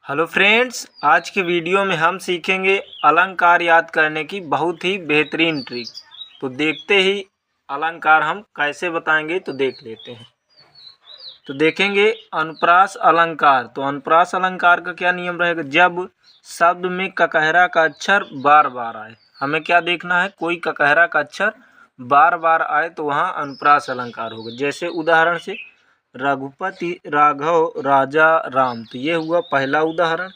Hello friends, आज के video में हम सीखेंगे अलंकार याद करने की बहुत ही बेहतरीन ट्रिक। तो देखते ही अलंकार हम कैसे बताएंगे तो देख लेते हैं। तो देखेंगे अनुप्रास अलंकार। तो अनुप्रास अलंकार का क्या नियम रहेगा? जब शब्द में ककहरा का अक्षर बार बार आए, हमें क्या देखना है, कोई ककहरा का अक्षर बार बार आए तो वहाँ अनुप्रास अलंकार होगा। जैसे उदाहरण से रघुपति, राघव, राजा, राम। तो ये हुआ पहला उदाहरण,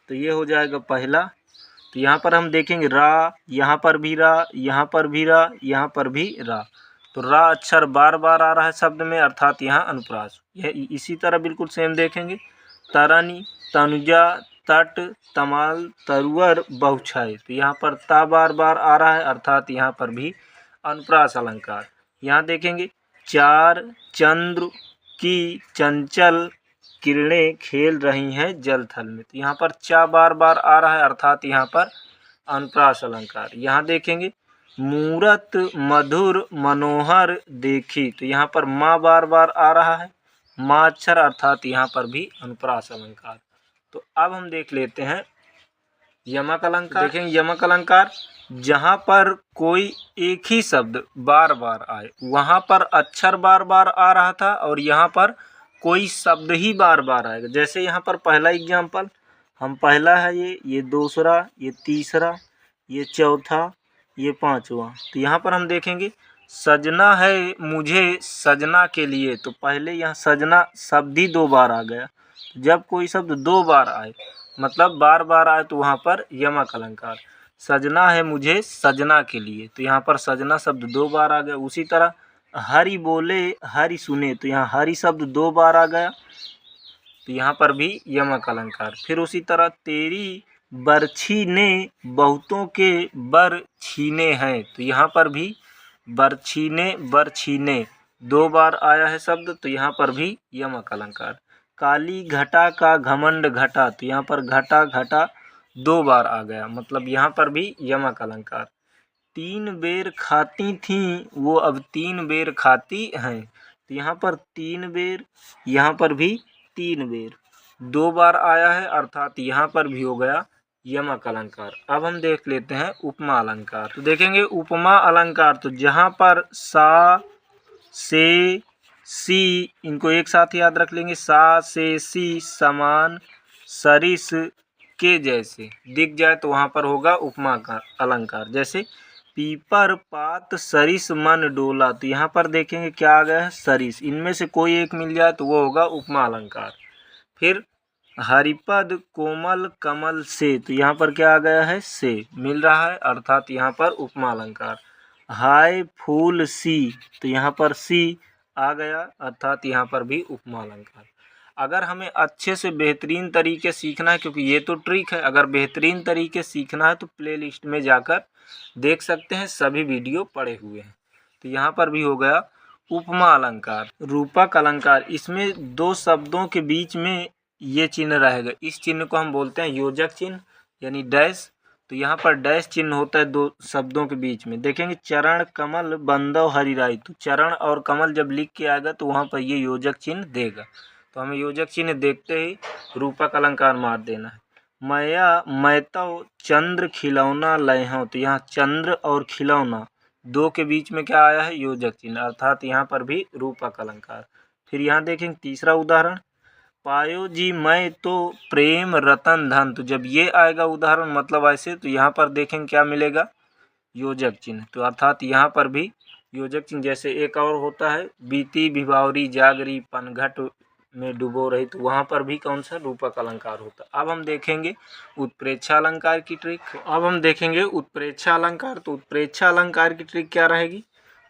तो ये हो जाएगा पहला। तो यहाँ पर हम देखेंगे रा, यहाँ पर भी रा, यहाँ पर भी रा, यहाँ पर भी रा। तो रा अक्षर बार बार आ रहा है शब्द में, अर्थात यहाँ अनुप्रास। यह इसी तरह बिल्कुल सेम देखेंगे तरनी, तनुजा, तट, तमाल, तरुअर, बहुछाई। तो यहाँ पर ता बार बार आ रहा है, अर्थात यहाँ पर भी अनुप्रास अलंकार। यहाँ देखेंगे चार, चंद्र की चंचल किरणें खेल रही हैं जल थल में। तो यहाँ पर चा बार बार आ रहा है, अर्थात यहाँ पर अनुप्रास अलंकार। यहाँ देखेंगे मूरत मधुर मनोहर देखी। तो यहाँ पर माँ बार बार आ रहा है, माँ अक्षर, अर्थात यहाँ पर भी अनुप्रास अलंकार। तो अब हम देख लेते हैं यमक अलंकार। देखेंगे यमक अलंकार, जहाँ पर कोई एक ही शब्द बार बार आए, वहाँ पर अक्षर बार बार आ रहा था और यहाँ पर कोई शब्द ही बार बार आएगा। जैसे यहाँ पर पहला एग्जाम्पल, हम पहला है ये दूसरा, ये तीसरा, ये चौथा, ये पांचवा। तो यहाँ पर हम देखेंगे सजना है मुझे सजना के लिए। तो पहले यहाँ सजना शब्द ही दो बार आ गया। जब कोई शब्द दो बार आए, मतलब बार बार आए, तो वहाँ पर यमक अलंकार। सजना है मुझे सजना के लिए, तो यहाँ पर सजना शब्द दो बार आ गया। उसी तरह हरि बोले हरि सुने, तो यहाँ हरि शब्द दो बार आ गया, तो यहाँ पर भी यमक अलंकार। फिर उसी तरह तेरी बरछी ने बहुतों के बर छीने हैं। तो यहाँ पर भी बरछीने बरछीने दो बार आया है शब्द, तो यहाँ पर भी यमक अलंकार। काली घटा का घमंड घटा। तो यहाँ पर घटा घटा दो बार आ गया, मतलब यहाँ पर भी यमक अलंकार। तीन बेर खाती थीं वो अब तीन बेर खाती हैं। तो यहाँ पर तीन बेर, यहाँ पर भी तीन बेर, दो बार आया है, अर्थात यहाँ पर भी हो गया यमक अलंकार। अब हम देख लेते हैं उपमा अलंकार। तो देखेंगे उपमा अलंकार, तो जहाँ पर सा से सी, इनको एक साथ याद रख लेंगे, सा से सी समान सरिस के जैसे दिख जाए, तो वहाँ पर होगा उपमा का अलंकार। जैसे पीपर पात सरिस मन डोला। तो यहाँ पर देखेंगे क्या आ गया है, सरिस। इनमें से कोई एक मिल जाए तो वो होगा उपमा अलंकार। फिर हरिपद कोमल कमल से। तो यहाँ पर क्या आ गया है, से मिल रहा है, अर्थात यहाँ पर उपमा अलंकार। हाय फूल सी। तो यहाँ पर सी आ गया, अर्थात यहाँ पर भी उपमा अलंकार। अगर हमें अच्छे से बेहतरीन तरीके सीखना है, क्योंकि ये तो ट्रिक है, अगर बेहतरीन तरीके सीखना है तो प्लेलिस्ट में जाकर देख सकते हैं, सभी वीडियो पड़े हुए हैं। तो यहाँ पर भी हो गया उपमा अलंकार। रूपक अलंकार, इसमें दो शब्दों के बीच में ये चिन्ह रहेगा, इस चिन्ह को हम बोलते हैं योजक चिन्ह, यानी डैश। तो यहाँ पर डैश चिन्ह होता है दो शब्दों के बीच में। देखेंगे चरण कमल बंदव हरिराई। तो चरण और कमल जब लिख के आएगा तो वहाँ पर ये योजक चिन्ह देगा। तो हमें योजक चिन्ह देखते ही रूपक अलंकार मार देना है। मया मैतव चंद्र खिलौना लय। तो यहाँ चंद्र और खिलौना दो के बीच में क्या आया है, योजक चिन्ह, अर्थात यहाँ पर भी रूपक अलंकार। फिर यहाँ देखेंगे तीसरा उदाहरण, पायो जी मैं तो प्रेम रतन धन। तो जब ये आएगा उदाहरण, मतलब ऐसे, तो यहाँ पर देखेंगे क्या मिलेगा, योजक चिन्ह। तो अर्थात यहाँ पर भी योजक चिन्ह। जैसे एक और होता है बीती भिवावरी जागरी पनघट में डुबो रही। तो वहाँ पर भी कौन सा, रूपक अलंकार होता है। अब हम देखेंगे उत्प्रेक्षा अलंकार की ट्रिक। अब हम देखेंगे उत्प्रेक्षा अलंकार। तो उत्प्रेक्षा अलंकार की ट्रिक क्या रहेगी,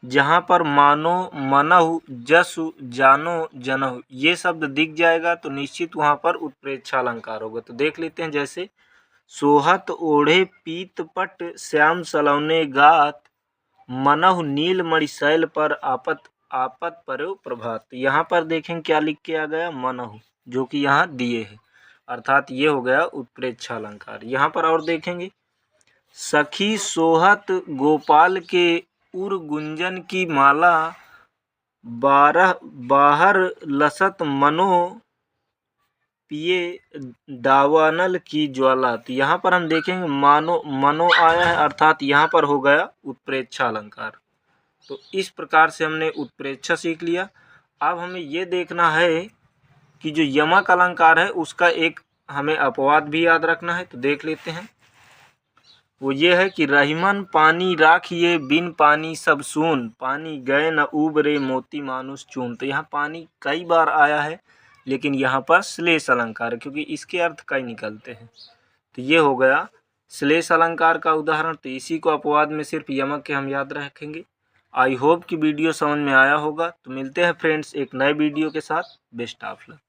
जहाँ पर मानो मनहु जसु जानो जनहु ये शब्द दिख जाएगा तो निश्चित वहाँ पर उत्प्रेक्षा अलंकार होगा। तो देख लेते हैं, जैसे सोहत ओढ़े पीत पट श्याम सलौने गात मनहु नील मणिशैल पर आपत आपत परो प्रभात। यहाँ पर देखें क्या लिख के आ गया, मनहु, जो कि यहाँ दिए है, अर्थात ये हो गया उत्प्रेक्षा अलंकार। यहाँ पर और देखेंगे सखी सोहत गोपाल के उर गुंजन की माला बारह बाहर लसत मनो पिए दावानल की ज्वाला। तो यहाँ पर हम देखेंगे मानो मनो आया है, अर्थात यहाँ पर हो गया उत्प्रेक्षा अलंकार। तो इस प्रकार से हमने उत्प्रेक्षा सीख लिया। अब हमें ये देखना है कि जो यमक अलंकार है उसका एक हमें अपवाद भी याद रखना है। तो देख लेते हैं, वो ये है कि रहीमन पानी राखिए बिन पानी सब सून, पानी गए न उबरे मोती मानुष चून। तो यहाँ पानी कई बार आया है, लेकिन यहाँ पर श्लेष अलंकार है, क्योंकि इसके अर्थ कई निकलते हैं। तो ये हो गया श्लेष अलंकार का उदाहरण। तो इसी को अपवाद में सिर्फ यमक के हम याद रखेंगे। आई होप कि वीडियो समझ में आया होगा। तो मिलते हैं फ्रेंड्स एक नए वीडियो के साथ। Best of luck.